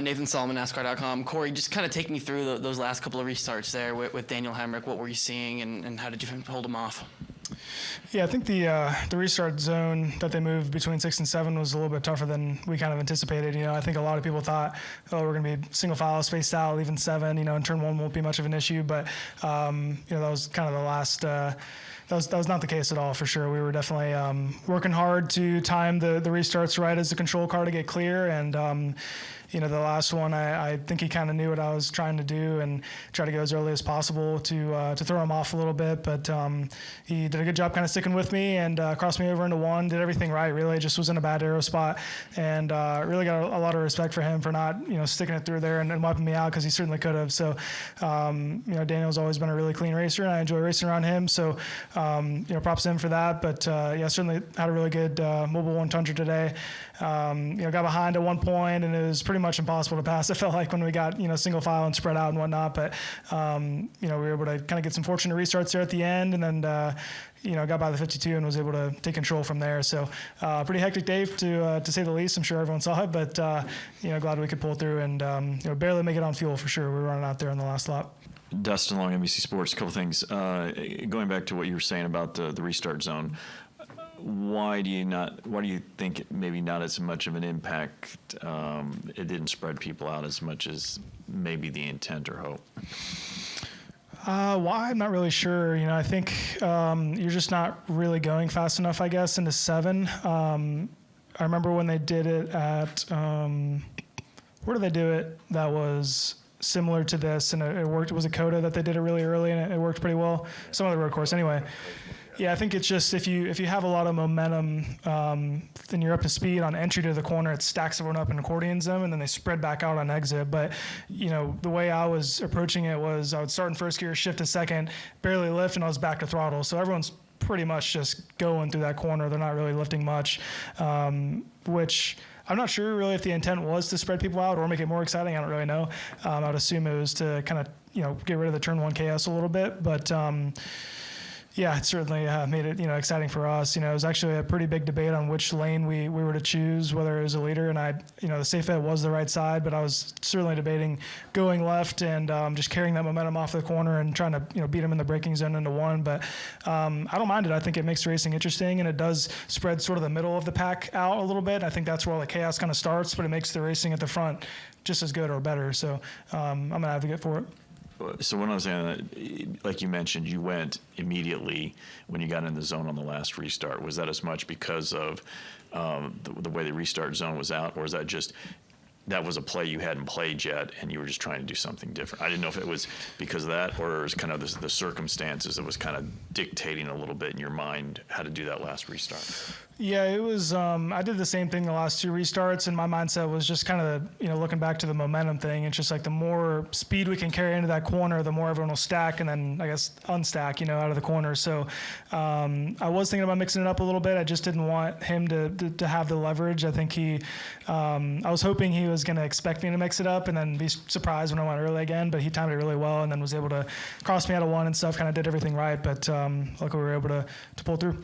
Nathan Solomon, NASCAR.com. Corey, just kind of take me through those last couple of restarts there with Daniel Hemrick. What were you seeing, and how did you hold him off? Yeah, I think the restart zone that they moved between 6 and 7 was a little bit tougher than we kind of anticipated. I think a lot of people thought, oh, we're going to be single file spaced out, leaving 7. And turn 1 won't be much of an issue. But that was kind of the last. That was not the case at all, for sure. We were definitely working hard to time the restarts right as the control car to get clear. And the last one, I think he kind of knew what I was trying to do and try to go as early as possible to throw him off a little bit. But he did a good job kind of sticking with me and crossed me over into 1, did everything right, really. Just was in a bad aero spot. And really got a lot of respect for him for not, sticking it through there and wiping me out, because he certainly could have. So, Daniel's always been a really clean racer, and I enjoy racing around him. So, props to him for that. But, certainly had a really good Mobile 1 Tundra today. Got behind at one point, and it was pretty much impossible to pass. It felt like when we got, single file and spread out and whatnot. But, we were able to kind of get some fortunate restarts there at the end, and then, got by the 52 and was able to take control from there. So, pretty hectic day to say the least. I'm sure everyone saw it, but, glad we could pull through and, barely make it on fuel for sure. We were running out there in the last lap. Dustin Long, NBC Sports. A couple things. Going back to what you were saying about the restart zone, why do you think it maybe not as much of an impact? It didn't spread people out as much as maybe the intent or hope. Why? I'm not really sure. I think you're just not really going fast enough, I guess, into 7. I remember when they did it at where did they do it? That was similar to this, and it worked. It was a Coda that they did it really early, and it worked pretty well. Some other road course, anyway. Yeah, I think it's just if you have a lot of momentum, then you're up to speed on entry to the corner. It stacks everyone up and accordions them, and then they spread back out on exit. But the way I was approaching it was I would start in first gear, shift to second, barely lift, and I was back to throttle. So everyone's pretty much just going through that corner. They're not really lifting much, which I'm not sure really if the intent was to spread people out or make it more exciting. I don't really know. I would assume it was to kind of get rid of the turn 1 chaos a little bit, but. Yeah, it certainly made it, exciting for us. It was actually a pretty big debate on which lane we were to choose, whether it was a leader. And the safe bet was the right side, but I was certainly debating going left and just carrying that momentum off the corner and trying to, beat him in the braking zone into 1. But I don't mind it. I think it makes the racing interesting, and it does spread sort of the middle of the pack out a little bit. I think that's where all the chaos kind of starts, but it makes the racing at the front just as good or better. So I'm an advocate for it. So what I'm saying, like you mentioned, you went immediately when you got in the zone on the last restart. Was that as much because of the way the restart zone was out, or is that just that was a play you hadn't played yet and you were just trying to do something different? I didn't know if it was because of that, or it was kind of the circumstances that was kind of dictating a little bit in your mind how to do that last restart. Yeah, it was. I did the same thing the last 2 restarts, and my mindset was just kind of looking back to the momentum thing. It's just like the more speed we can carry into that corner, the more everyone will stack, and then I guess unstack, out of the corner. So I was thinking about mixing it up a little bit. I just didn't want him to have the leverage. I think I was hoping he was going to expect me to mix it up and then be surprised when I went early again. But he timed it really well, and then was able to cross me out of 1 and stuff. Kind of did everything right, but luckily we were able to pull through.